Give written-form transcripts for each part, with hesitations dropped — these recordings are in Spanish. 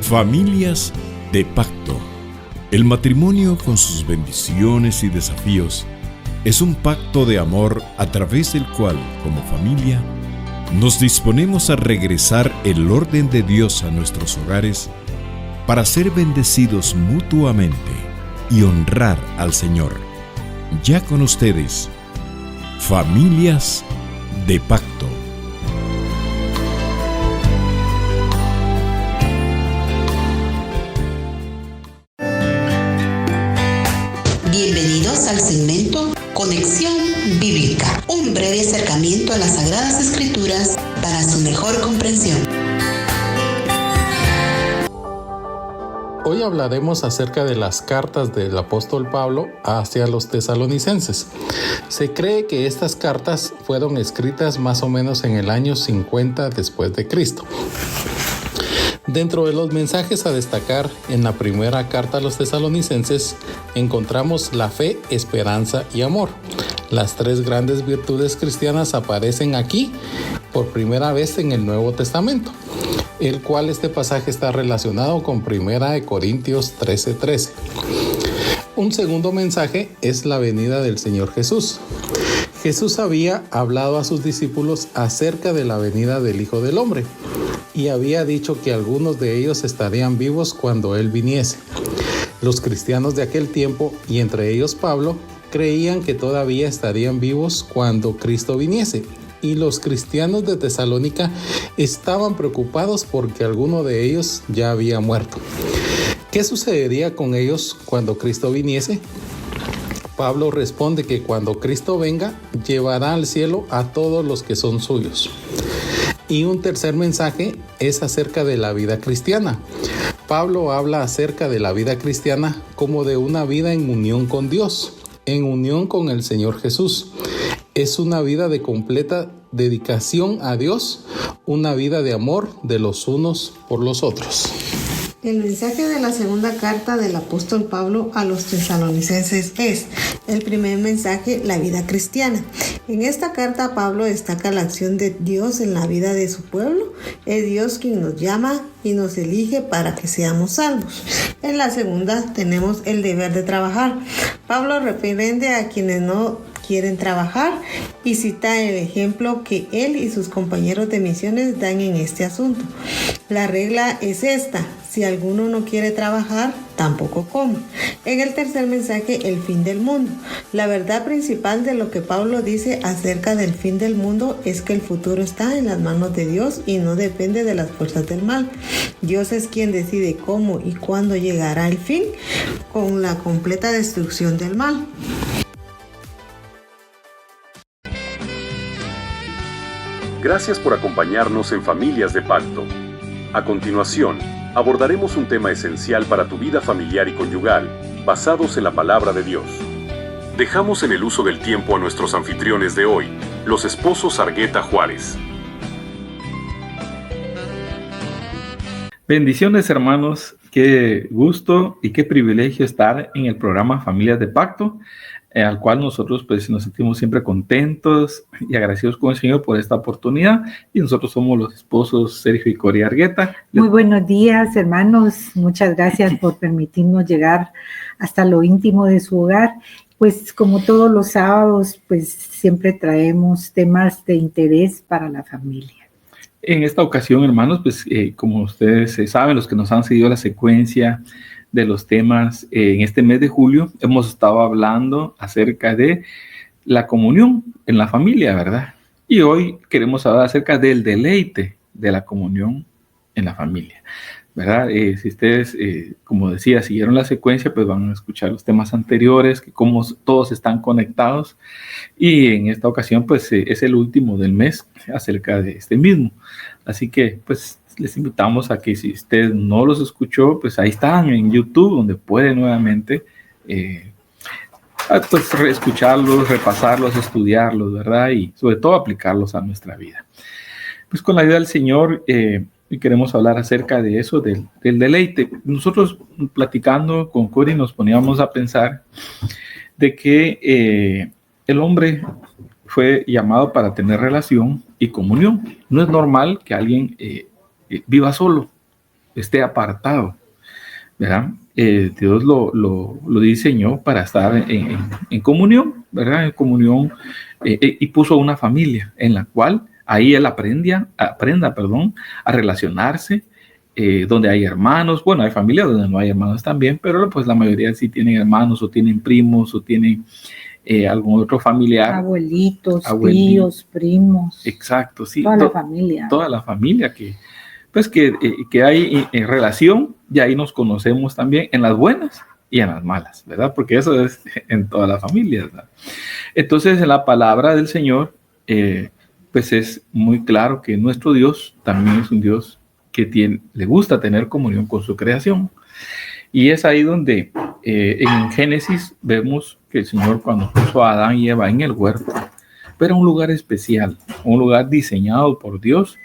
Familias de pacto. El matrimonio, con sus bendiciones y desafíos, es un pacto de amor a través del cual, como familia, nos disponemos a regresar el orden de Dios a nuestros hogares para ser bendecidos mutuamente y honrar al Señor. Ya con ustedes, Familias de Pacto. Bienvenidos al segmento Conexión Bíblica, un breve acercamiento a las Sagradas Escrituras para su mejor comprensión. Hoy hablaremos acerca de las cartas del apóstol Pablo hacia los tesalonicenses. Se cree que estas cartas fueron escritas más o menos en el año 50 después de Cristo. Dentro de los mensajes a destacar en la primera carta a los tesalonicenses encontramos la fe, esperanza y amor. Las tres grandes virtudes cristianas aparecen aquí por primera vez en el Nuevo Testamento, el cual este pasaje está relacionado con 1 Corintios 13:13. Un segundo mensaje es la venida del Señor Jesús. Jesús había hablado a sus discípulos acerca de la venida del Hijo del Hombre y había dicho que algunos de ellos estarían vivos cuando Él viniese. Los cristianos de aquel tiempo, y entre ellos Pablo, creían que todavía estarían vivos cuando Cristo viniese. Y los cristianos de Tesalónica estaban preocupados porque alguno de ellos ya había muerto. ¿Qué sucedería con ellos cuando Cristo viniese? Pablo responde que cuando Cristo venga, llevará al cielo a todos los que son suyos. Y un tercer mensaje es acerca de la vida cristiana. Pablo habla acerca de la vida cristiana como de una vida en unión con Dios, en unión con el Señor Jesús. Es una vida de completa dedicación a Dios, una vida de amor de los unos por los otros. El mensaje de la segunda carta del apóstol Pablo a los tesalonicenses es el primer mensaje, la vida cristiana. En esta carta Pablo destaca la acción de Dios en la vida de su pueblo. Es Dios quien nos llama y nos elige para que seamos salvos. En la segunda tenemos el deber de trabajar. Pablo reprende a quienes no quieren trabajar y cita el ejemplo que él y sus compañeros de misiones dan en este asunto. La regla es esta: si alguno no quiere trabajar, tampoco coma. En el tercer mensaje, el fin del mundo. La verdad principal de lo que Pablo dice acerca del fin del mundo es que el futuro está en las manos de Dios y no depende de las fuerzas del mal. Dios es quien decide cómo y cuándo llegará el fin, con la completa destrucción del mal. Gracias por acompañarnos en Familias de Pacto. A continuación, abordaremos un tema esencial para tu vida familiar y conyugal, basados en la palabra de Dios. Dejamos en el uso del tiempo a nuestros anfitriones de hoy, los esposos Argueta Juárez. Bendiciones, hermanos. Qué gusto y qué privilegio estar en el programa Familias de Pacto, al cual nosotros pues nos sentimos siempre contentos y agradecidos con el Señor por esta oportunidad. Y nosotros somos los esposos Sergio y Cori Argueta. Muy buenos días, hermanos. Muchas gracias por permitirnos llegar hasta lo íntimo de su hogar. Pues como todos los sábados, pues siempre traemos temas de interés para la familia. En esta ocasión, hermanos, pues como ustedes saben, los que nos han seguido la secuencia de los temas, en este mes de julio hemos estado hablando acerca de la comunión en la familia, ¿verdad? Y hoy queremos hablar acerca del deleite de la comunión en la familia, ¿verdad? Si ustedes, como decía, siguieron la secuencia, pues van a escuchar los temas anteriores, que cómo todos están conectados. Y en esta ocasión, pues es el último del mes acerca de este mismo. Así que, pues, les invitamos a que si usted no los escuchó, pues ahí están en YouTube, donde puede nuevamente pues escucharlos, repasarlos, estudiarlos, ¿verdad? Y sobre todo aplicarlos a nuestra vida. Pues con la ayuda del Señor, y queremos hablar acerca de eso, del deleite. Nosotros platicando con Cori nos poníamos a pensar de que el hombre fue llamado para tener relación y comunión. No es normal que alguien viva solo. esté apartado, ¿verdad? Dios lo diseñó para estar en comunión, ¿verdad? En comunión, y puso una familia en la cual ahí él aprenda, a relacionarse, donde hay hermanos. Bueno, hay familias donde no hay hermanos también, pero pues la mayoría sí tienen hermanos o tienen primos o tienen algún otro familiar. Abuelitos, tíos, primos. Exacto, sí. Toda la familia. Toda la familia que hay en relación, y ahí nos conocemos también en las buenas y en las malas, ¿verdad? Porque eso es en toda la familia, ¿verdad? Entonces, en la palabra del Señor, pues es muy claro que nuestro Dios también es un Dios que le gusta tener comunión con su creación. Y es ahí donde en Génesis vemos que el Señor, cuando puso a Adán y Eva en el huerto, pero un lugar especial, un lugar diseñado por Dios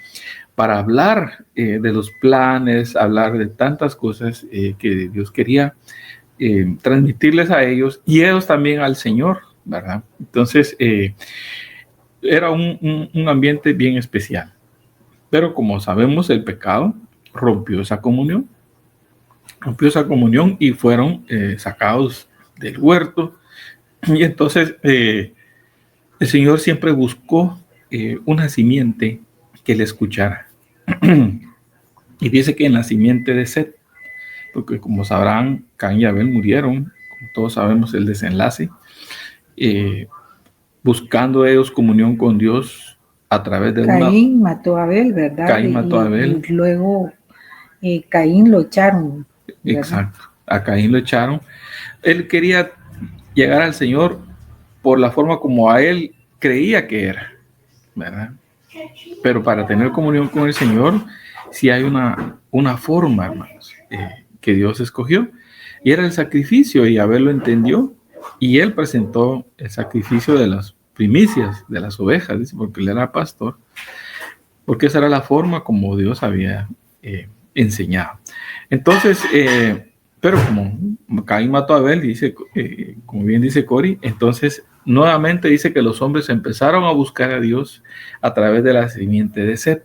para hablar de los planes, hablar de tantas cosas que Dios quería transmitirles a ellos y ellos también al Señor, ¿verdad? Entonces, era un ambiente bien especial. Pero como sabemos, el pecado rompió esa comunión y fueron sacados del huerto. Y entonces el Señor siempre buscó una simiente que le escuchara. Y dice que en la simiente de Set, porque como sabrán, Caín y Abel murieron, como todos sabemos el desenlace, buscando ellos comunión con Dios a través de Caín mató a Abel, ¿verdad? Caín mató a Abel. Y luego Caín lo echaron, ¿verdad? Exacto, a Caín lo echaron. Él quería llegar al Señor por la forma como a él creía que era, ¿verdad? Pero para tener comunión con el Señor, sí hay una forma, hermanos, que Dios escogió, y era el sacrificio, y Abel lo entendió, y él presentó el sacrificio de las primicias, de las ovejas, dice, porque él era pastor, porque esa era la forma como Dios había enseñado. Entonces, pero como Caín mató a Abel, dice, como bien dice Cori, entonces nuevamente dice que los hombres empezaron a buscar a Dios a través de la simiente de Set.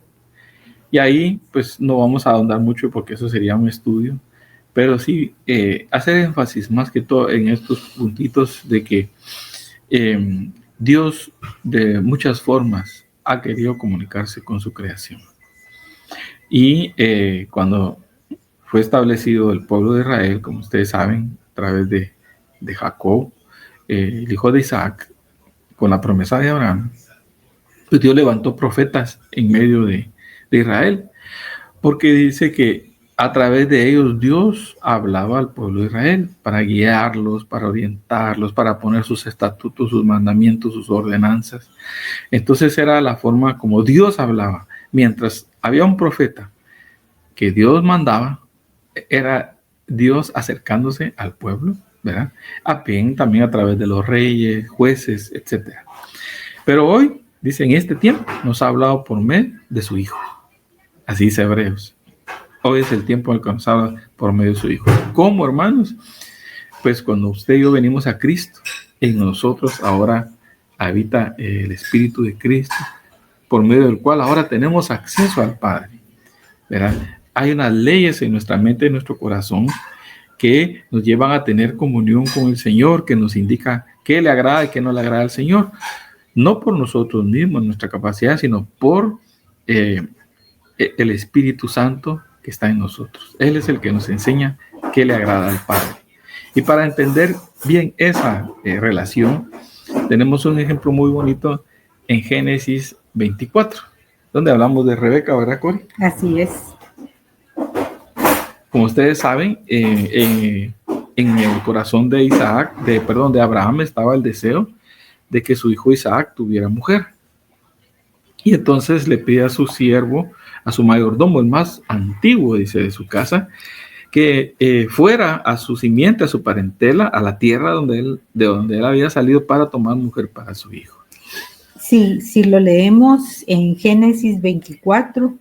Y ahí pues no vamos a ahondar mucho porque eso sería un estudio, pero sí hacer énfasis más que todo en estos puntitos de que Dios de muchas formas ha querido comunicarse con su creación. Y cuando fue establecido el pueblo de Israel, como ustedes saben, a través de Jacob, el hijo de Isaac, con la promesa de Abraham, pues Dios levantó profetas en medio de Israel, porque dice que a través de ellos Dios hablaba al pueblo de Israel para guiarlos, para orientarlos, para poner sus estatutos, sus mandamientos, sus ordenanzas. Entonces era la forma como Dios hablaba. Mientras había un profeta que Dios mandaba, era Dios acercándose al pueblo, ¿verdad? También a través de los reyes, jueces, etc. Pero hoy, dice, en este tiempo nos ha hablado por medio de su Hijo. Así dice Hebreos. Hoy es el tiempo en el que nos habla por medio de su Hijo. ¿Cómo, hermanos? Pues cuando usted y yo venimos a Cristo, en nosotros ahora habita el Espíritu de Cristo, por medio del cual ahora tenemos acceso al Padre, ¿verdad? Hay unas leyes en nuestra mente y en nuestro corazón que nos llevan a tener comunión con el Señor, que nos indica qué le agrada y qué no le agrada al Señor. No por nosotros mismos, nuestra capacidad, sino por el Espíritu Santo que está en nosotros. Él es el que nos enseña qué le agrada al Padre. Y para entender bien esa relación, tenemos un ejemplo muy bonito en Génesis 24, donde hablamos de Rebeca, ¿verdad, Cori? Así es. Como ustedes saben, en el corazón de de Abraham estaba el deseo de que su hijo Isaac tuviera mujer. Y entonces le pide a su siervo, a su mayordomo, el más antiguo, dice, de su casa, que fuera a su simiente, a su parentela, a la tierra de donde él había salido para tomar mujer para su hijo. Sí, si lo leemos en Génesis 24,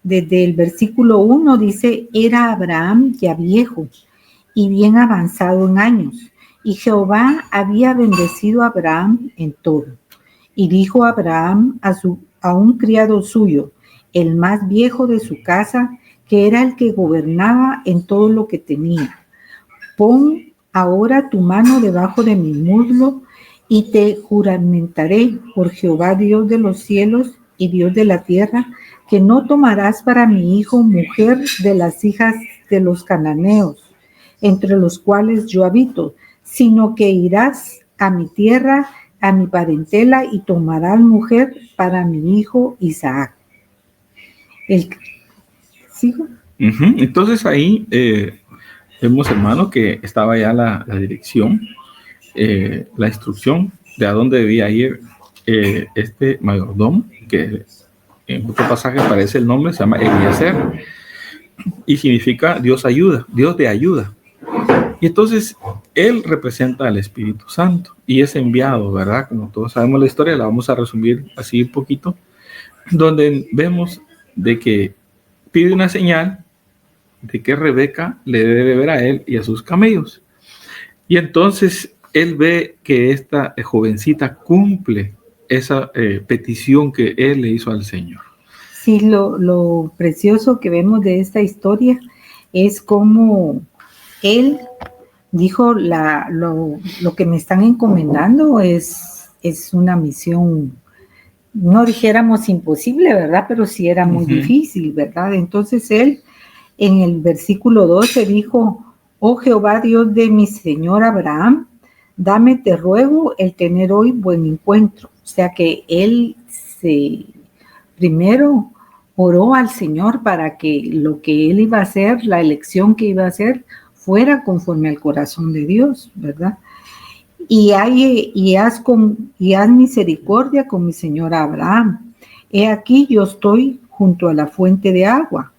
desde el versículo 1 dice, era Abraham ya viejo y bien avanzado en años, y Jehová había bendecido a Abraham en todo. Y dijo Abraham a un criado suyo, el más viejo de su casa, que era el que gobernaba en todo lo que tenía. Pon ahora tu mano debajo de mi muslo y te juramentaré por Jehová Dios de los cielos y Dios de la tierra, que no tomarás para mi hijo mujer de las hijas de los cananeos, entre los cuales yo habito, sino que irás a mi tierra, a mi parentela, y tomarás mujer para mi hijo Isaac. ¿Sigo? Entonces ahí vemos, hermano, que estaba ya la dirección, la instrucción de a dónde debía ir este mayordomo, que en otro pasaje aparece el nombre, se llama Eliezer, y significa Dios ayuda, Dios de ayuda. Y entonces él representa al Espíritu Santo y es enviado, ¿verdad? Como todos sabemos la historia, la vamos a resumir así un poquito, donde vemos de que pide una señal de que Rebeca le debe ver a él y a sus camellos. Y entonces él ve que esta jovencita cumple esa petición que él le hizo al Señor. Sí, lo precioso que vemos de esta historia es cómo él dijo, lo que me están encomendando es una misión, no dijéramos imposible, ¿verdad? Pero sí era muy difícil, ¿verdad? Entonces él, en el versículo 12 dijo: oh Jehová Dios de mi señor Abraham, dame, te ruego, el tener hoy buen encuentro. O sea que él primero oró al Señor para que lo que él iba a hacer, la elección que iba a hacer, fuera conforme al corazón de Dios, ¿verdad? Y haz misericordia con mi señor Abraham. He aquí yo estoy junto a la fuente de agua,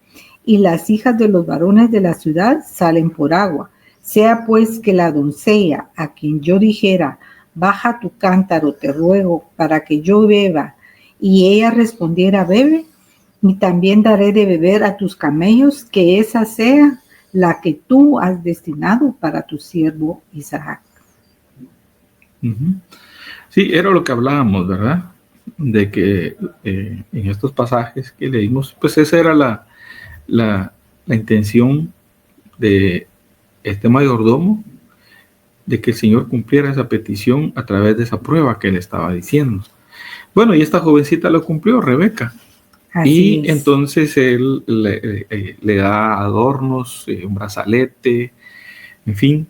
y las hijas de los varones de la ciudad salen por agua. Sea pues que la doncella a quien yo dijera: baja tu cántaro, te ruego, para que yo beba, y ella respondiera: bebe, y también daré de beber a tus camellos, que esa sea la que tú has destinado para tu siervo Isaac. Sí, era lo que hablábamos, ¿verdad? De que en estos pasajes que leímos, pues esa era la intención de este mayordomo, de que el Señor cumpliera esa petición a través de esa prueba que él estaba diciendo. Bueno, y esta jovencita lo cumplió, Rebeca. Así y es. Entonces él le da adornos, un brazalete, en fin,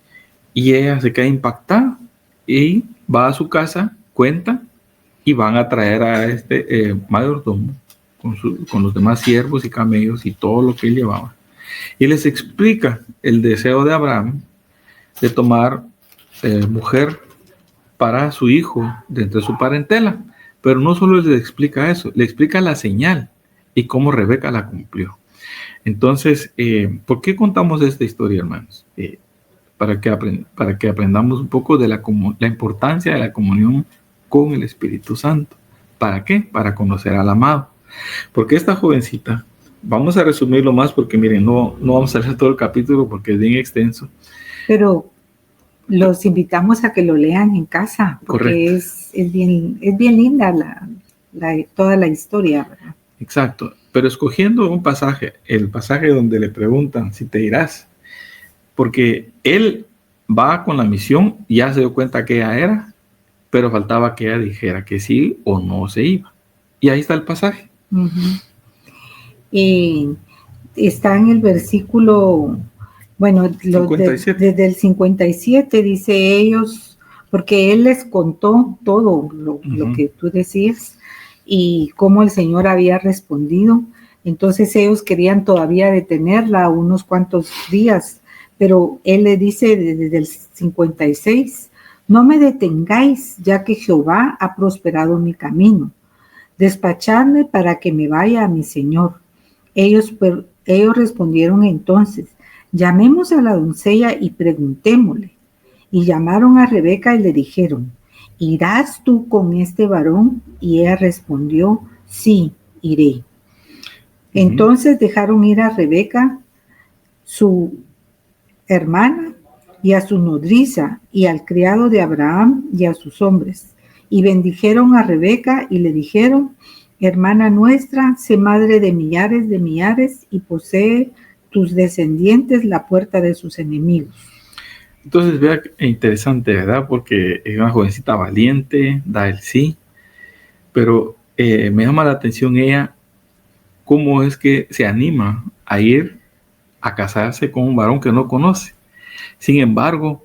y ella se queda impactada y va a su casa, cuenta, y van a traer a este mayordomo con los demás siervos y camellos y todo lo que él llevaba. Y les explica el deseo de Abraham de tomar mujer para su hijo de entre su parentela. Pero no solo les explica eso, le explica la señal y cómo Rebeca la cumplió. Entonces, ¿por qué contamos esta historia, hermanos? Para que aprendamos un poco de la importancia de la comunión con el Espíritu Santo. ¿Para qué? Para conocer al amado. Porque esta jovencita, vamos a resumirlo más porque miren, no vamos a leer todo el capítulo porque es bien extenso. Pero los invitamos a que lo lean en casa, porque es bien linda toda la historia, ¿verdad? Exacto, pero escogiendo un pasaje, el pasaje donde le preguntan si te irás, porque él va con la misión, ya se dio cuenta que ella era, pero faltaba que ella dijera que sí o no se iba. Y ahí está el pasaje. Está en el versículo, bueno, desde el 57 dice ellos, porque él les contó todo lo que tú decías y cómo el Señor había respondido. Entonces ellos querían todavía detenerla unos cuantos días, pero él le dice desde el 56, no me detengáis, ya que Jehová ha prosperado mi camino. Despachadme para que me vaya a mi Señor. Ellos respondieron entonces, llamemos a la doncella y preguntémosle. Y llamaron a Rebeca y le dijeron, ¿irás tú con este varón? Y ella respondió, sí, iré. Entonces dejaron ir a Rebeca, su hermana, y a su nodriza, y al criado de Abraham, y a sus hombres. Y bendijeron a Rebeca y le dijeron, hermana nuestra, sé madre de millares y posee tus descendientes la puerta de sus enemigos. Entonces, vea, interesante, ¿verdad? Porque es una jovencita valiente, da el sí, pero me llama la atención ella, cómo es que se anima a ir a casarse con un varón que no conoce. Sin embargo,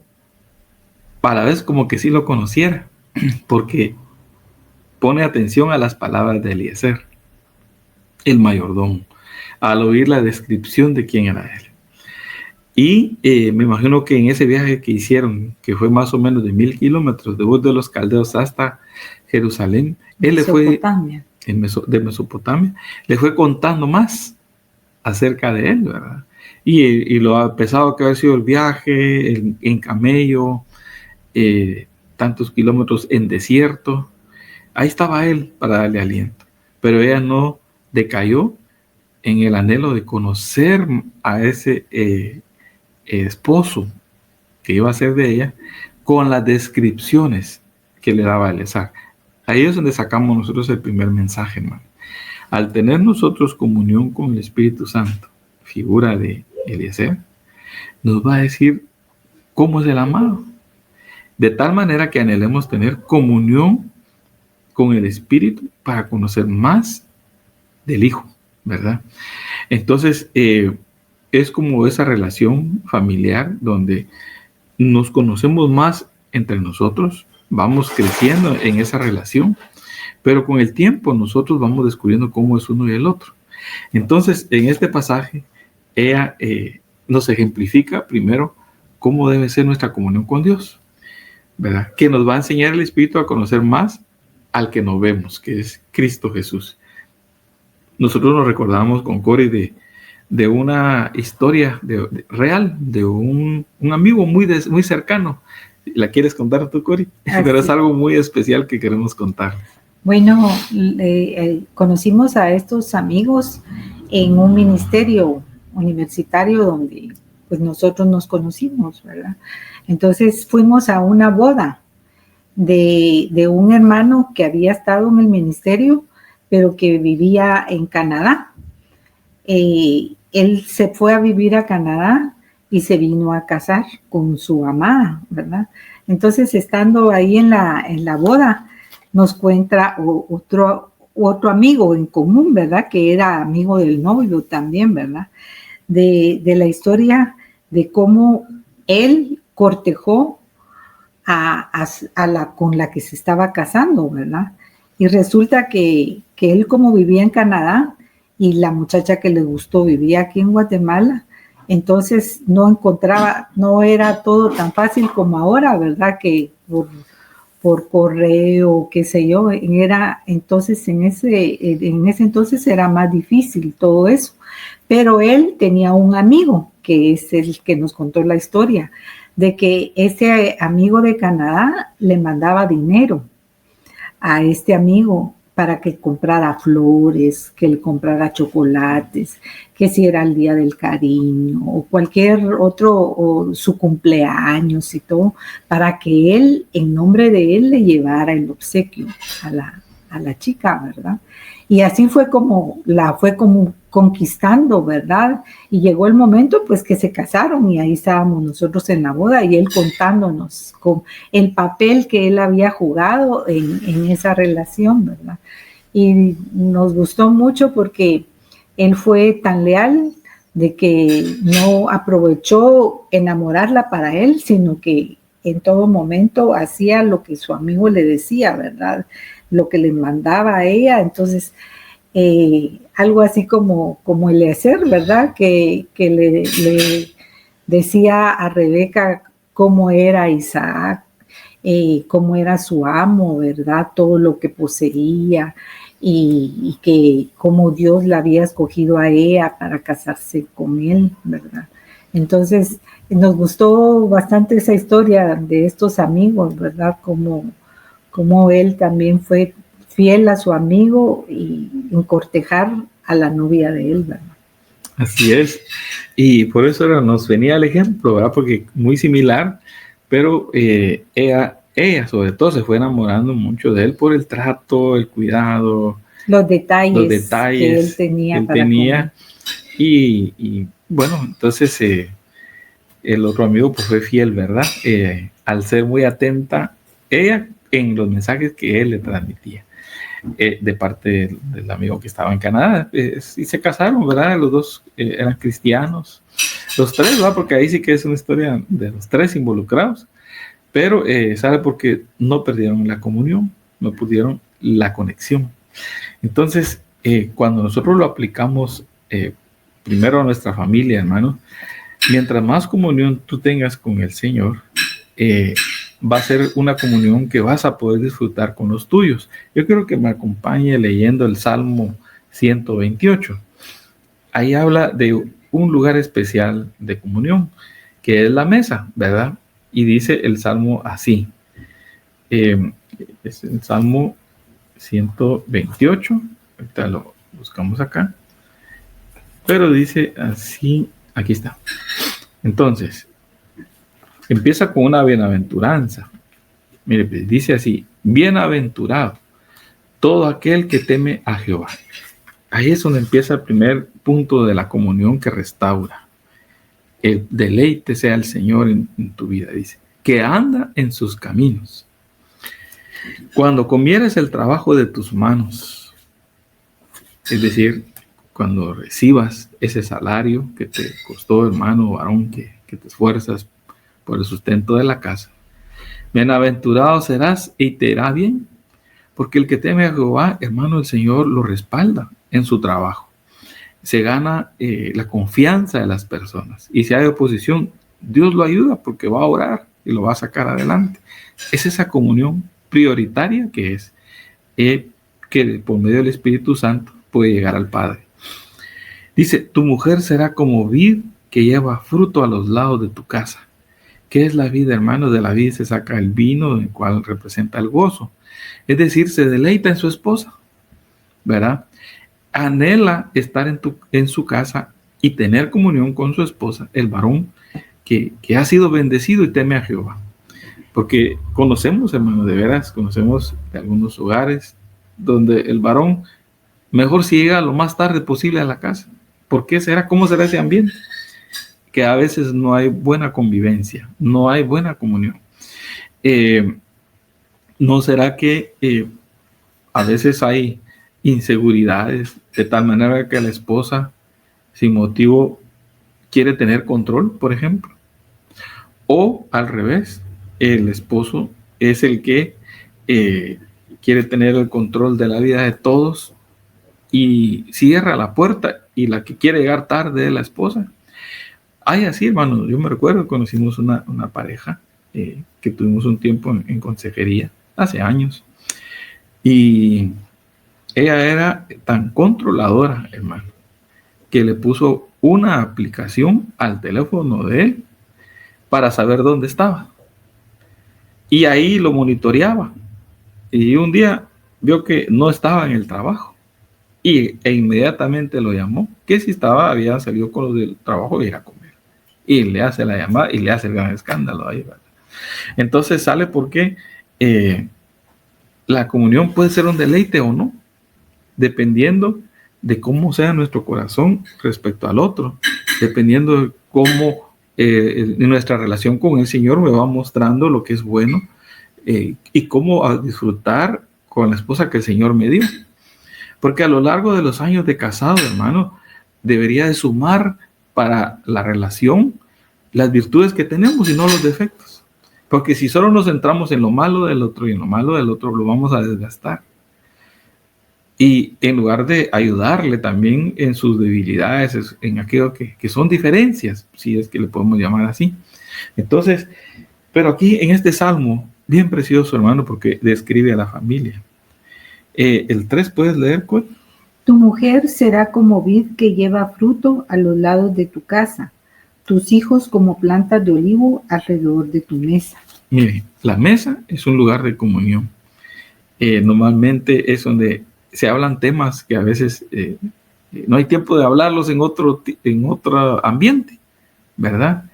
a la vez como que sí lo conociera, porque pone atención a las palabras de Eliezer, el mayordomo, al oír la descripción de quién era él. Y me imagino que en ese viaje que hicieron, que fue más o menos de 1000 kilómetros de Ur de los Caldeos hasta Jerusalén, él le fue de Mesopotamia, le fue contando más acerca de él, ¿verdad? Y lo pesado que había sido el viaje, en camello, tantos kilómetros en desierto. Ahí estaba él para darle aliento, pero ella no decayó en el anhelo de conocer a ese esposo que iba a ser de ella, con las descripciones que le daba Eliezer. Ahí es donde sacamos nosotros el primer mensaje, hermano. Al tener nosotros comunión con el Espíritu Santo, figura de Eliezer, nos va a decir cómo es el amado, de tal manera que anhelemos tener comunión con el Espíritu para conocer más del Hijo, ¿verdad? Entonces, es como esa relación familiar donde nos conocemos más entre nosotros, vamos creciendo en esa relación, pero con el tiempo nosotros vamos descubriendo cómo es uno y el otro. Entonces, en este pasaje, ella nos ejemplifica primero cómo debe ser nuestra comunión con Dios, ¿verdad? Que nos va a enseñar el Espíritu a conocer más al que nos vemos, que es Cristo Jesús. Nosotros nos recordamos con Cori de una historia real de un amigo muy cercano. ¿La quieres contar tú, Cori? Pero es algo muy especial que queremos contar. Bueno, conocimos a estos amigos en un ministerio universitario donde pues nosotros nos conocimos, ¿verdad? Entonces fuimos a una boda de un hermano que había estado en el ministerio, pero que vivía en Canadá. Él se fue a vivir a Canadá y se vino a casar con su amada, ¿verdad? Entonces, estando ahí en la boda, nos cuenta otro amigo en común, ¿verdad? Que era amigo del novio también, ¿verdad? De la historia de cómo él cortejó con la que se estaba casando, ¿verdad? Y resulta que él, como vivía en Canadá y la muchacha que le gustó vivía aquí en Guatemala, entonces no era todo tan fácil como ahora, ¿verdad? Que por correo, qué sé yo, entonces en ese entonces era más difícil todo eso. Pero él tenía un amigo, que es el que nos contó la historia, de que ese amigo de Canadá le mandaba dinero a este amigo para que comprara flores, que le comprara chocolates, que si era el día del cariño o cualquier otro, o su cumpleaños y todo, para que él, en nombre de él, le llevara el obsequio a la chica, ¿verdad? Y así fue como conquistando, ¿verdad? Y llegó el momento pues que se casaron y ahí estábamos nosotros en la boda y él contándonos con el papel que él había jugado en esa relación, ¿verdad? Y nos gustó mucho porque él fue tan leal de que no aprovechó enamorarla para él, sino que en todo momento hacía lo que su amigo le decía, ¿verdad? Lo que le mandaba a ella. Entonces, algo así como Eliezer, ¿verdad? Que le decía a Rebeca cómo era Isaac, cómo era su amo, ¿verdad? Todo lo que poseía y que cómo Dios la había escogido a ella para casarse con él, ¿verdad? Entonces, nos gustó bastante esa historia de estos amigos, ¿verdad? Como él también fue fiel a su amigo y en cortejar a la novia de él, ¿verdad? Así es. Y por eso nos venía el ejemplo, ¿verdad? Porque muy similar, pero ella sobre todo se fue enamorando mucho de él por el trato, el cuidado, los detalles, los detalles que él tenía. Y bueno, entonces el otro amigo pues fue fiel, ¿verdad? Al ser muy atenta ella en los mensajes que él le transmitía. De parte del amigo que estaba en Canadá, y se casaron, ¿verdad? Los dos eran cristianos, los tres, ¿verdad? Porque ahí sí que es una historia de los tres involucrados, pero ¿sabe? Porque no perdieron la comunión, no pudieron la conexión. Entonces, cuando nosotros lo aplicamos primero a nuestra familia, hermano, mientras más comunión tú tengas con el Señor, va a ser una comunión que vas a poder disfrutar con los tuyos. Yo quiero que me acompañe leyendo el Salmo 128. Ahí habla de un lugar especial de comunión, que es la mesa, ¿verdad? Y dice el Salmo así. Es el Salmo 128. Ahorita lo buscamos acá. Pero dice así, aquí está. Entonces, empieza con una bienaventuranza. Mire, pues, dice así: bienaventurado todo aquel que teme a Jehová. Ahí es donde empieza el primer punto de la comunión que restaura. El deleite sea el Señor en tu vida, dice, que anda en sus caminos. Cuando comieres el trabajo de tus manos, es decir, cuando recibas ese salario que te costó, hermano o varón, que te esfuerzas por el sustento de la casa, bienaventurado serás y te irá bien, porque el que teme a Jehová, hermano, el Señor lo respalda en su trabajo. Se gana la confianza de las personas, y si hay oposición, Dios lo ayuda porque va a orar y lo va a sacar adelante. Es esa comunión prioritaria que es que por medio del Espíritu Santo puede llegar al Padre. Dice: tu mujer será como vid que lleva fruto a los lados de tu casa. ¿Qué es la vid, hermano? De la vid se saca el vino, el cual representa el gozo. Es decir, se deleita en su esposa, ¿verdad? Anhela estar en su casa y tener comunión con su esposa, el varón que ha sido bendecido y teme a Jehová. Porque conocemos, hermano, de veras, conocemos de algunos hogares donde el varón mejor si llega lo más tarde posible a la casa. ¿Por qué será? ¿Cómo será ese ambiente? Que a veces no hay buena convivencia, no hay buena comunión. ¿No será que a veces hay inseguridades de tal manera que la esposa sin motivo quiere tener control, por ejemplo? O al revés, el esposo es el que quiere tener el control de la vida de todos y cierra la puerta, y la que quiere llegar tarde es la esposa. Ay, así, hermano, yo me recuerdo, conocimos una pareja que tuvimos un tiempo en consejería, hace años, y ella era tan controladora, hermano, que le puso una aplicación al teléfono de él para saber dónde estaba, y ahí lo monitoreaba, y un día vio que no estaba en el trabajo, e inmediatamente lo llamó, que si había salido con los del trabajo y ir a comer, y le hace la llamada y le hace el gran escándalo ahí, ¿verdad? Entonces sale porque la comunión puede ser un deleite o no, dependiendo de cómo sea nuestro corazón respecto al otro, dependiendo de cómo nuestra relación con el Señor me va mostrando lo que es bueno, y cómo disfrutar con la esposa que el Señor me dio. Porque a lo largo de los años de casado, hermano, debería de sumar para la relación las virtudes que tenemos y no los defectos. Porque si solo nos centramos en lo malo del otro y en lo malo del otro, lo vamos a desgastar. Y en lugar de ayudarle también en sus debilidades, en aquello que son diferencias, si es que le podemos llamar así. Entonces, pero aquí en este salmo, bien precioso, hermano, porque describe a la familia. El 3, ¿puedes leer, Col? Tu mujer será como vid que lleva fruto a los lados de tu casa, tus hijos como plantas de olivo alrededor de tu mesa. Mire, la mesa es un lugar de comunión. Normalmente es donde se hablan temas que a veces no hay tiempo de hablarlos en otro ambiente, ¿verdad?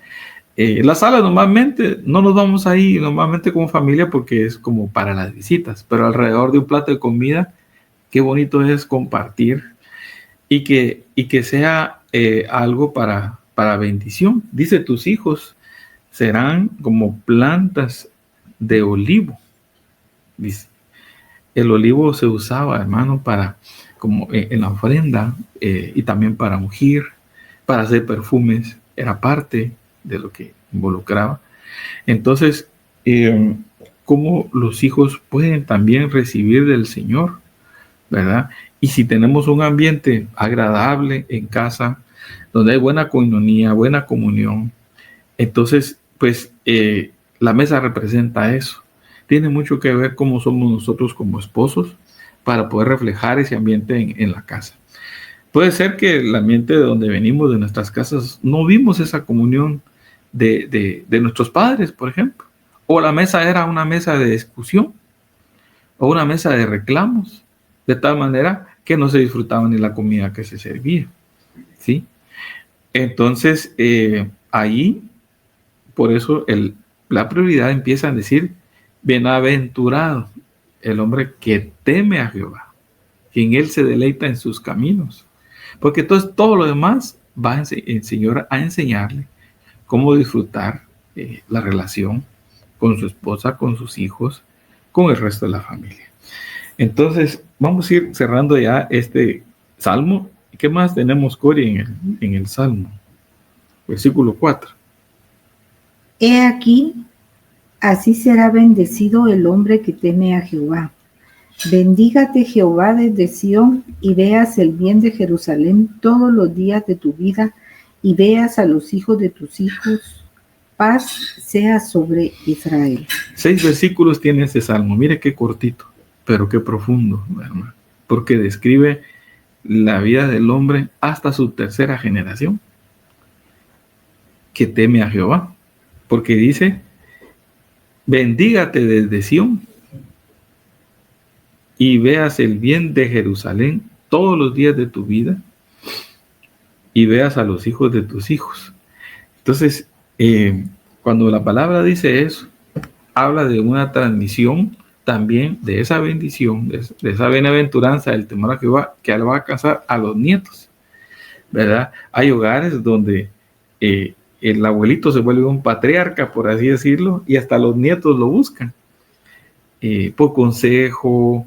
La sala normalmente no nos vamos ahí normalmente como familia porque es como para las visitas, pero alrededor de un plato de comida qué bonito es compartir y que sea algo para bendición. Dice, tus hijos serán como plantas de olivo. Dice, el olivo se usaba, hermano, para, como en la ofrenda, y también para ungir, para hacer perfumes, era parte de lo que involucraba. Entonces, cómo los hijos pueden también recibir del Señor, ¿verdad? Y si tenemos un ambiente agradable en casa, donde hay buena coinonía, buena comunión, entonces, pues, la mesa representa eso. Tiene mucho que ver cómo somos nosotros como esposos para poder reflejar ese ambiente en la casa. Puede ser que el ambiente de donde venimos, de nuestras casas, no vimos esa comunión de nuestros padres, por ejemplo. O la mesa era una mesa de discusión o una mesa de reclamos, de tal manera que no se disfrutaba ni la comida que se servía, ¿sí? Entonces, ahí, por eso la prioridad empieza a decir, bienaventurado el hombre que teme a Jehová, que en él se deleita en sus caminos. Porque entonces todo lo demás va el Señor a enseñarle cómo disfrutar la relación con su esposa, con sus hijos, con el resto de la familia. Entonces, vamos a ir cerrando ya este salmo. ¿Qué más tenemos, Cori, en el salmo? Versículo 4. He aquí, así será bendecido el hombre que teme a Jehová. Bendígate Jehová desde Sión y veas el bien de Jerusalén todos los días de tu vida y veas a los hijos de tus hijos. Paz sea sobre Israel. 6 versículos tiene este salmo. Mire qué cortito, pero qué profundo, hermano, porque describe la vida del hombre hasta su tercera generación que teme a Jehová, porque dice, bendígate desde Sión y veas el bien de Jerusalén todos los días de tu vida y veas a los hijos de tus hijos. Entonces, cuando la palabra dice eso, habla de una transmisión también de esa bendición, de esa bienaventuranza del temor a Jehová, que va a alcanzar a los nietos, ¿verdad? Hay hogares donde el abuelito se vuelve un patriarca, por así decirlo, y hasta los nietos lo buscan por consejo.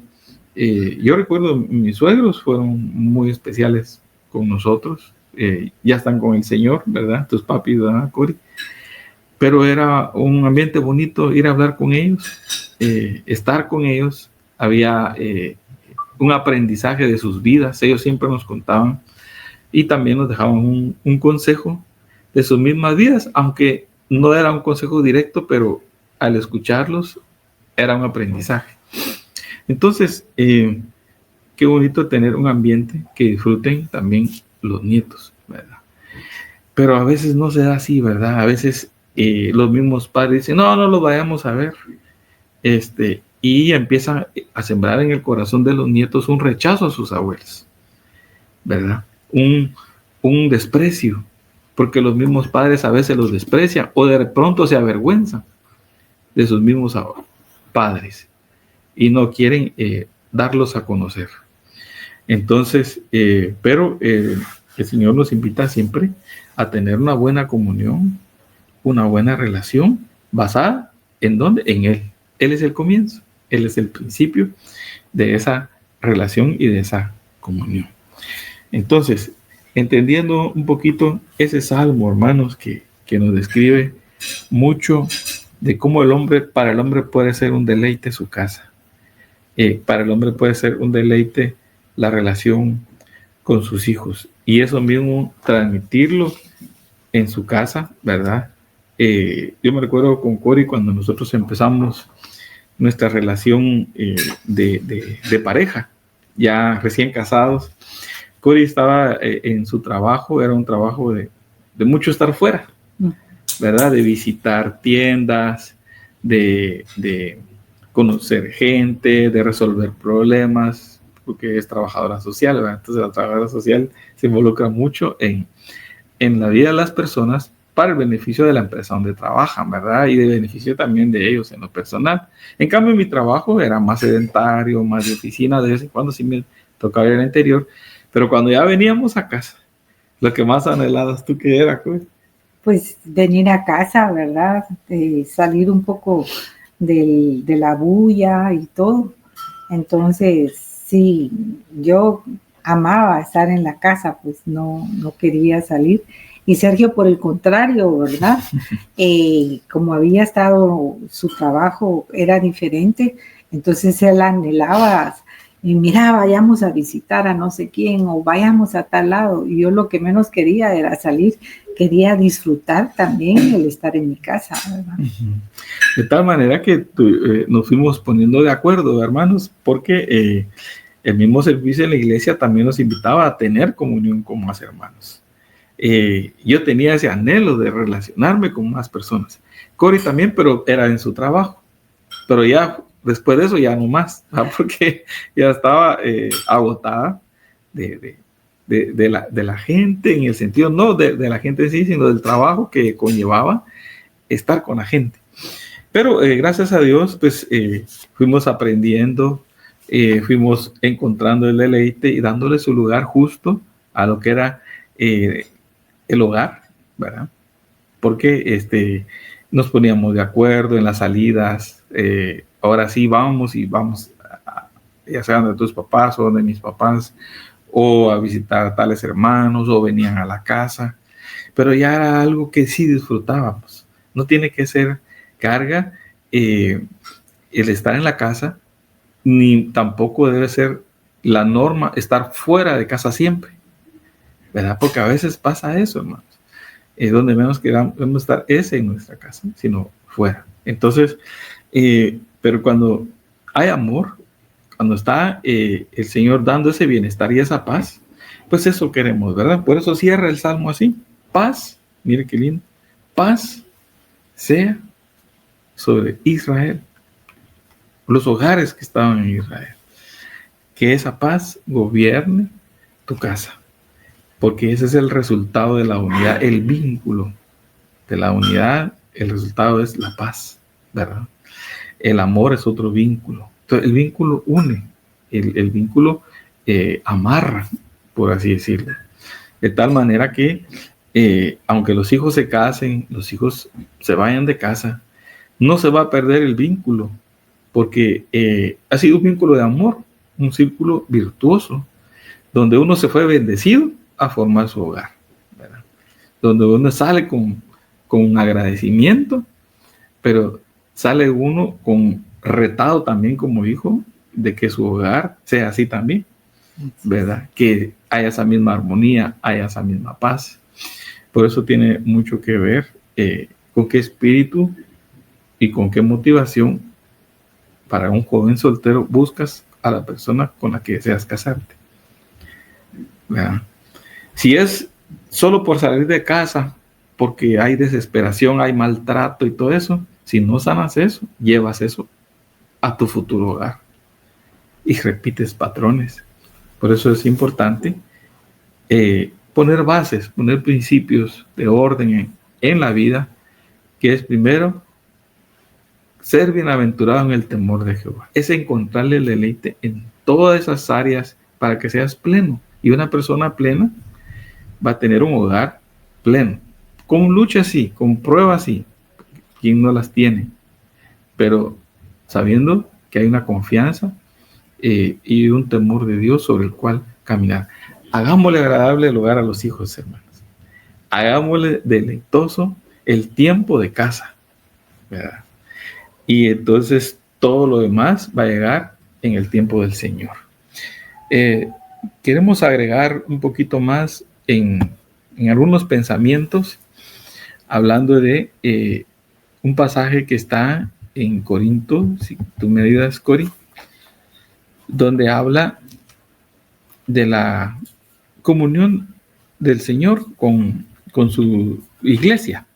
Yo recuerdo, mis suegros fueron muy especiales con nosotros, ya están con el Señor, ¿verdad? Tus papis, ¿verdad, Cori? Pero era un ambiente bonito ir a hablar con ellos, estar con ellos. Había un aprendizaje de sus vidas, ellos siempre nos contaban y también nos dejaban un consejo de sus mismas vidas, aunque no era un consejo directo, pero al escucharlos era un aprendizaje. Entonces, qué bonito tener un ambiente que disfruten también los nietos, ¿verdad? Pero a veces no se da así, ¿verdad? A veces los mismos padres dicen, no los vayamos a ver. Y empiezan a sembrar en el corazón de los nietos un rechazo a sus abuelos, ¿verdad? Un desprecio, porque los mismos padres a veces los desprecian o de pronto se avergüenzan de sus mismos padres y no quieren darlos a conocer. Entonces, pero el Señor nos invita siempre a tener una buena comunión, una buena relación basada ¿en dónde? En Él. Él es el comienzo, Él es el principio de esa relación y de esa comunión. Entonces, entendiendo un poquito ese salmo, hermanos, que nos describe mucho de cómo para el hombre puede ser un deleite su casa. Para el hombre puede ser un deleite la relación con sus hijos. Y eso mismo, transmitirlo en su casa, ¿verdad? Yo me recuerdo con Cori cuando nosotros empezamos nuestra relación de pareja, ya recién casados. Cori estaba en su trabajo, era un trabajo de mucho estar fuera, ¿verdad? De visitar tiendas, de conocer gente, de resolver problemas, porque es trabajadora social, ¿verdad? Entonces la trabajadora social se involucra mucho en la vida de las personas para el beneficio de la empresa donde trabajan, ¿verdad? Y de beneficio también de ellos en lo personal. En cambio, mi trabajo era más sedentario, más de oficina, de vez en cuando sí tocaba ir al interior, pero cuando ya veníamos a casa, lo que más anhelabas tú que era, pues. Pues venir a casa, ¿verdad? Salir un poco de la bulla y todo. Entonces, sí, yo amaba estar en la casa, pues no quería salir. Y Sergio, por el contrario, ¿verdad? Como había estado, su trabajo era diferente, entonces él anhelaba, y mira, vayamos a visitar a no sé quién o vayamos a tal lado. Y yo lo que menos quería era salir, quería disfrutar también el estar en mi casa, ¿verdad? De tal manera que nos fuimos poniendo de acuerdo, hermanos, porque el mismo servicio en la iglesia también nos invitaba a tener comunión con más hermanos. Yo tenía ese anhelo de relacionarme con más personas. Cori también, pero era en su trabajo. Pero ya después de eso ya no más, ¿verdad? Porque ya estaba agotada de la gente, en el sentido no de la gente en sí, sino del trabajo que conllevaba estar con la gente. Pero gracias a Dios, pues fuimos aprendiendo, fuimos encontrando el deleite y dándole su lugar justo a lo que era el hogar, ¿verdad? Porque nos poníamos de acuerdo en las salidas. Ahora sí vamos ya sea de tus papás o de mis papás, o a visitar a tales hermanos, o venían a la casa, pero ya era algo que sí disfrutábamos. No tiene que ser carga el estar en la casa, ni tampoco debe ser la norma estar fuera de casa siempre, ¿verdad? Porque a veces pasa eso, hermanos. Donde menos queremos estar es en nuestra casa, sino fuera. Entonces, pero cuando hay amor, cuando está el Señor dando ese bienestar y esa paz, pues eso queremos, ¿verdad? Por eso cierra el Salmo así: paz, mire qué lindo, paz sea sobre Israel, los hogares que estaban en Israel. Que esa paz gobierne tu casa, porque ese es el resultado de la unidad, el vínculo de la unidad. El resultado es la paz, ¿verdad? El amor es otro vínculo. Entonces, el vínculo une, el vínculo amarra, por así decirlo. De tal manera que, aunque los hijos se casen, los hijos se vayan de casa, no se va a perder el vínculo, porque ha sido un vínculo de amor, un círculo virtuoso, donde uno se fue bendecido a formar su hogar, ¿verdad? Donde uno sale con agradecimiento, pero sale uno con retado también como hijo de que su hogar sea así también, ¿verdad? Que haya esa misma armonía, haya esa misma paz. Por eso tiene mucho que ver con qué espíritu y con qué motivación para un joven soltero buscas a la persona con la que deseas casarte, ¿verdad? Si es solo por salir de casa, porque hay desesperación, hay maltrato y todo eso, si no sanas eso, llevas eso a tu futuro hogar y repites patrones. Por eso es importante poner bases, poner principios de orden en la vida, que es primero ser bienaventurado en el temor de Jehová. Es encontrarle el deleite en todas esas áreas para que seas pleno. Y una persona plena va a tener un hogar pleno. Con lucha sí, con pruebas sí. ¿Quién no las tiene? Pero sabiendo que hay una confianza y un temor de Dios sobre el cual caminar. Hagámosle agradable el hogar a los hijos, hermanos. Hagámosle deleitoso el tiempo de casa, ¿verdad? Y entonces todo lo demás va a llegar en el tiempo del Señor. Queremos agregar un poquito más en algunos pensamientos, hablando de un pasaje que está en Corinto, si tú me ayudas, Cori, donde habla de la comunión del Señor con su iglesia.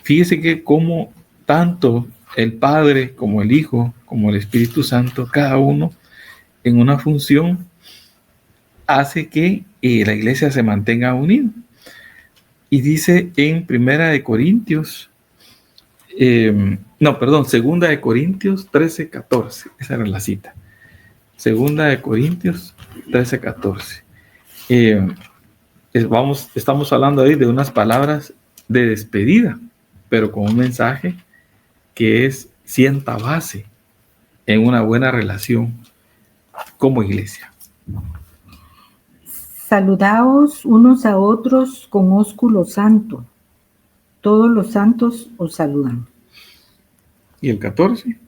Fíjese que como tanto el Padre como el Hijo, como el Espíritu Santo, cada uno en una función hace que la iglesia se mantenga unida. Y dice en Segunda de Corintios 13:14, esa era la cita. Segunda de Corintios 13:14. Estamos hablando ahí de unas palabras de despedida, pero con un mensaje que sienta base en una buena relación como iglesia. Saludaos unos a otros con ósculo santo. Todos los santos os saludan. ¿Y el 14?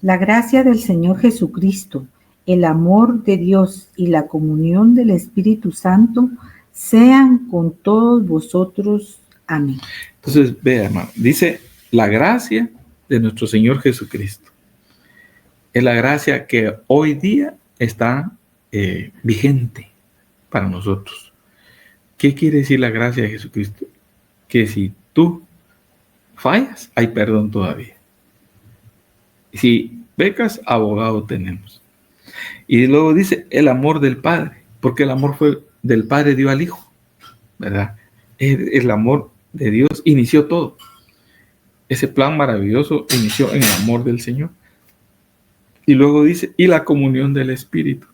La gracia del Señor Jesucristo, el amor de Dios y la comunión del Espíritu Santo sean con todos vosotros. Amén. Entonces, vea, hermano, dice la gracia de nuestro Señor Jesucristo. Es la gracia que hoy día está vigente para nosotros. ¿Qué quiere decir la gracia de Jesucristo? Que si tú fallas, hay perdón todavía. Si pecas, abogado tenemos. Y luego dice el amor del Padre, porque el amor fue del Padre dio al Hijo, ¿verdad? El amor de Dios inició todo. Ese plan maravilloso inició en el amor del Señor. Y luego dice, y la comunión del Espíritu.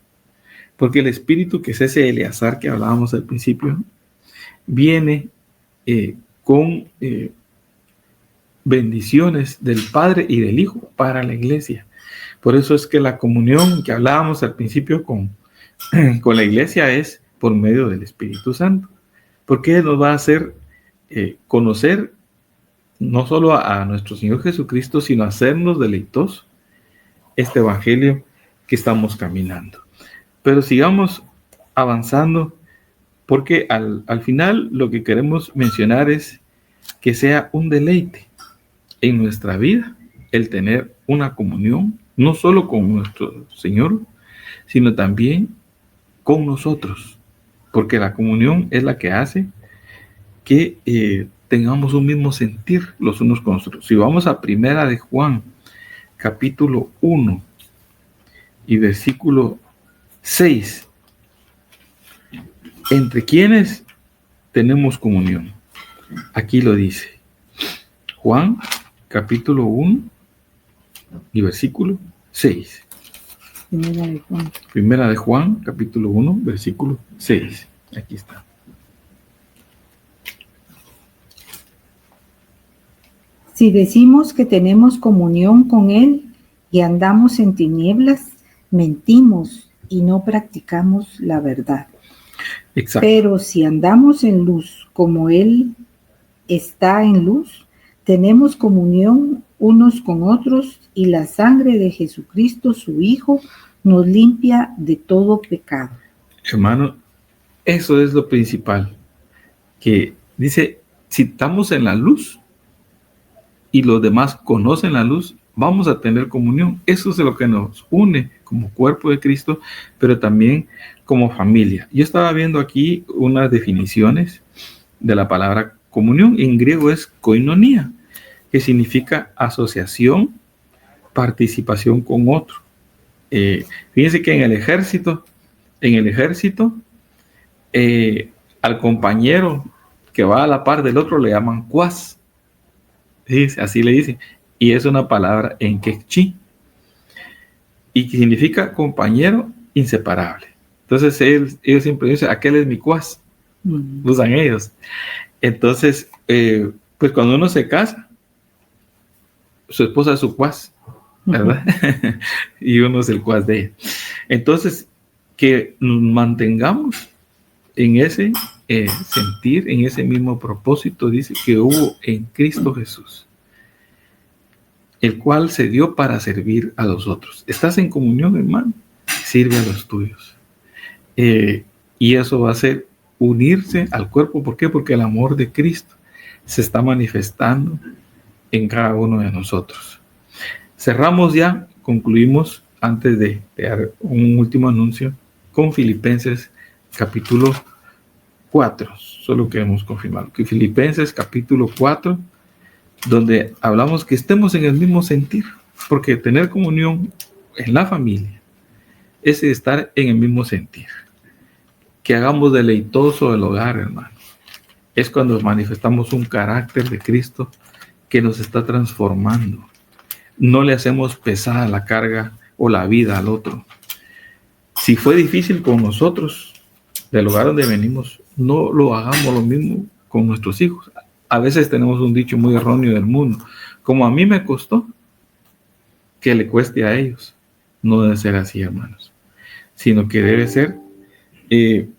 Porque el Espíritu, que es ese Eleazar que hablábamos al principio, viene con bendiciones del Padre y del Hijo para la iglesia. Por eso es que la comunión que hablábamos al principio con la iglesia es por medio del Espíritu Santo. Porque nos va a hacer conocer no solo a nuestro Señor Jesucristo, sino hacernos deleitosos este evangelio que estamos caminando. Pero sigamos avanzando, porque al final lo que queremos mencionar es que sea un deleite en nuestra vida el tener una comunión, no solo con nuestro Señor, sino también con nosotros, porque la comunión es la que hace que tengamos un mismo sentir los unos con los otros. Si vamos a Primera de Juan, capítulo 1 y versículo 6, ¿entre quiénes tenemos comunión? Aquí lo dice. Juan, capítulo 1 y versículo 6. Primera de Juan, capítulo 1, versículo 6. Aquí está. Si decimos que tenemos comunión con Él y andamos en tinieblas, mentimos y no practicamos la verdad. Exacto. Pero si andamos en luz como Él está en luz, tenemos comunión unos con otros y la sangre de Jesucristo, su Hijo, nos limpia de todo pecado. Hermano, eso es lo principal. Que dice, si estamos en la luz y los demás conocen la luz, vamos a tener comunión. Eso es lo que nos une como cuerpo de Cristo, pero también como familia. Yo estaba viendo aquí unas definiciones de la palabra comunión. En griego es koinonia, que significa asociación, participación con otro. Fíjense que en el ejército, al compañero que va a la par del otro le llaman cuas. ¿Sí? Así le dicen. Y es una palabra en quechí. Y que significa compañero inseparable. Entonces ellos siempre dicen, aquel es mi cuas. Usan ellos. Entonces, pues cuando uno se casa, su esposa es su cuas, ¿verdad? Y uno es el cuas de ella. Entonces, que nos mantengamos en ese sentir, en ese mismo propósito, dice que hubo en Cristo Jesús, el cual se dio para servir a los otros. ¿Estás en comunión, hermano? Sirve a los tuyos. Y eso va a ser unirse al cuerpo. ¿Por qué? Porque el amor de Cristo se está manifestando en cada uno de nosotros. Cerramos ya, concluimos antes de dar un último anuncio con Filipenses capítulo 4. Solo queremos confirmar que Filipenses capítulo 4, donde hablamos que estemos en el mismo sentir, porque tener comunión en la familia es estar en el mismo sentir. Que hagamos deleitoso el hogar, hermano. Es cuando manifestamos un carácter de Cristo que nos está transformando. No le hacemos pesada la carga o la vida al otro. Si fue difícil con nosotros, del lugar donde venimos, no lo hagamos lo mismo con nuestros hijos. A veces tenemos un dicho muy erróneo del mundo: como a mí me costó, que le cueste a ellos. No debe ser así, hermanos, sino que debe ser en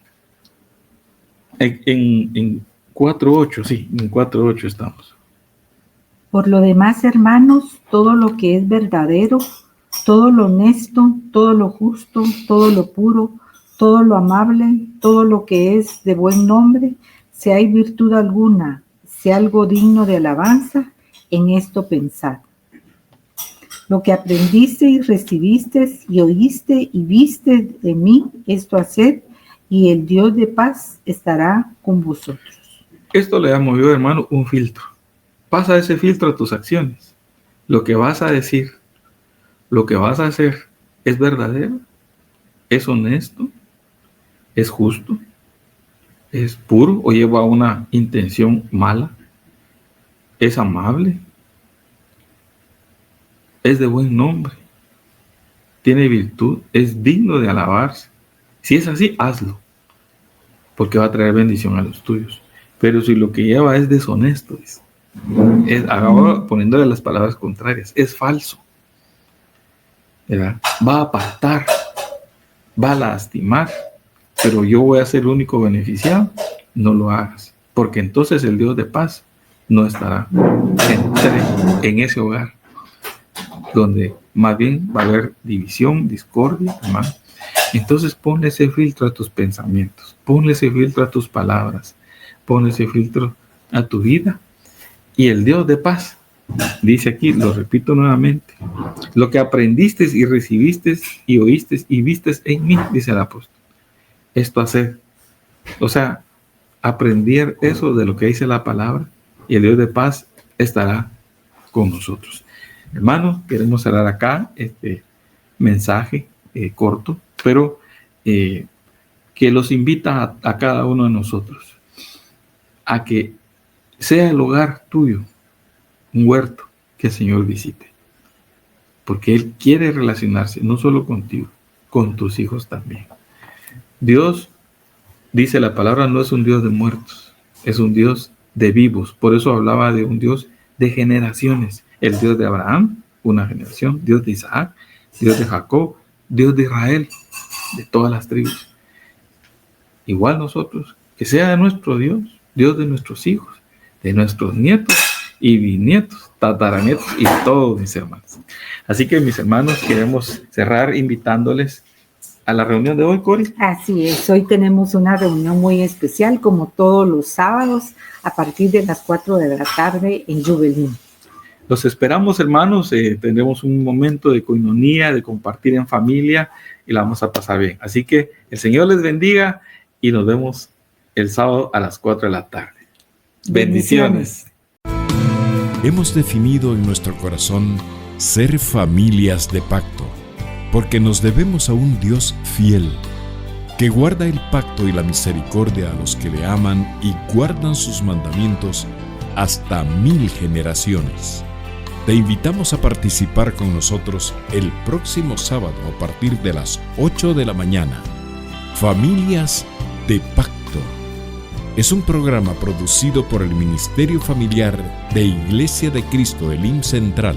4.8, sí, en 4.8 estamos. Por lo demás, hermanos, todo lo que es verdadero, todo lo honesto, todo lo justo, todo lo puro, todo lo amable, todo lo que es de buen nombre, si hay virtud alguna, si algo digno de alabanza, en esto pensad. Lo que aprendiste y recibiste y oíste y viste de mí, esto haced, y el Dios de paz estará con vosotros. Esto le llamo yo, hermano, un filtro. Pasa ese filtro a tus acciones. Lo que vas a decir, lo que vas a hacer, ¿es verdadero? ¿Es honesto? ¿Es justo? ¿Es puro o lleva una intención mala? ¿Es amable? ¿Es de buen nombre? ¿Tiene virtud? ¿Es digno de alabarse? Si es así, hazlo, porque va a traer bendición a los tuyos. Pero si lo que lleva es deshonesto, ahora poniéndole las palabras contrarias, es falso, ¿verdad? Va a apartar, va a lastimar, pero yo voy a ser el único beneficiado, no lo hagas, porque entonces el Dios de paz no estará en ese hogar, donde más bien va a haber división, discordia, hermano. Entonces ponle ese filtro a tus pensamientos, ponle ese filtro a tus palabras, ponle ese filtro a tu vida, y el Dios de paz dice aquí, lo repito nuevamente: lo que aprendiste y recibiste y oíste y viste en mí, dice el apóstol, esto hacer. O sea, aprender eso de lo que dice la palabra, y el Dios de paz estará con nosotros. Hermanos, queremos cerrar acá este mensaje corto, pero que los invita a cada uno de nosotros a que sea el hogar tuyo un huerto que el Señor visite, porque Él quiere relacionarse no solo contigo, con tus hijos también. Dios, dice la palabra, no es un Dios de muertos, es un Dios de vivos. Por eso hablaba de un Dios de generaciones. El Dios de Abraham, una generación; Dios de Isaac, Dios de Jacob, Dios de Israel, de todas las tribus. Igual nosotros, que sea de nuestro Dios, Dios de nuestros hijos, de nuestros nietos y bisnietos, tataranietos y todos mis hermanos. Así que, mis hermanos, queremos cerrar invitándoles a la reunión de hoy, Cori. Así es, hoy tenemos una reunión muy especial, como todos los sábados, a partir de las 4 de la tarde en Jubilín. Los esperamos, hermanos. Tendremos un momento de coinonía, de compartir en familia, y la vamos a pasar bien. Así que el Señor les bendiga y nos vemos el sábado a las 4 de la tarde. Bendiciones. Hemos definido en nuestro corazón ser familias de pacto, porque nos debemos a un Dios fiel, que guarda el pacto y la misericordia a los que le aman y guardan sus mandamientos hasta 1000 generaciones. Te invitamos a participar con nosotros el próximo sábado a partir de las 8 de la mañana. Familias de Pacto. Es un programa producido por el Ministerio Familiar de Iglesia de Cristo Elim Central.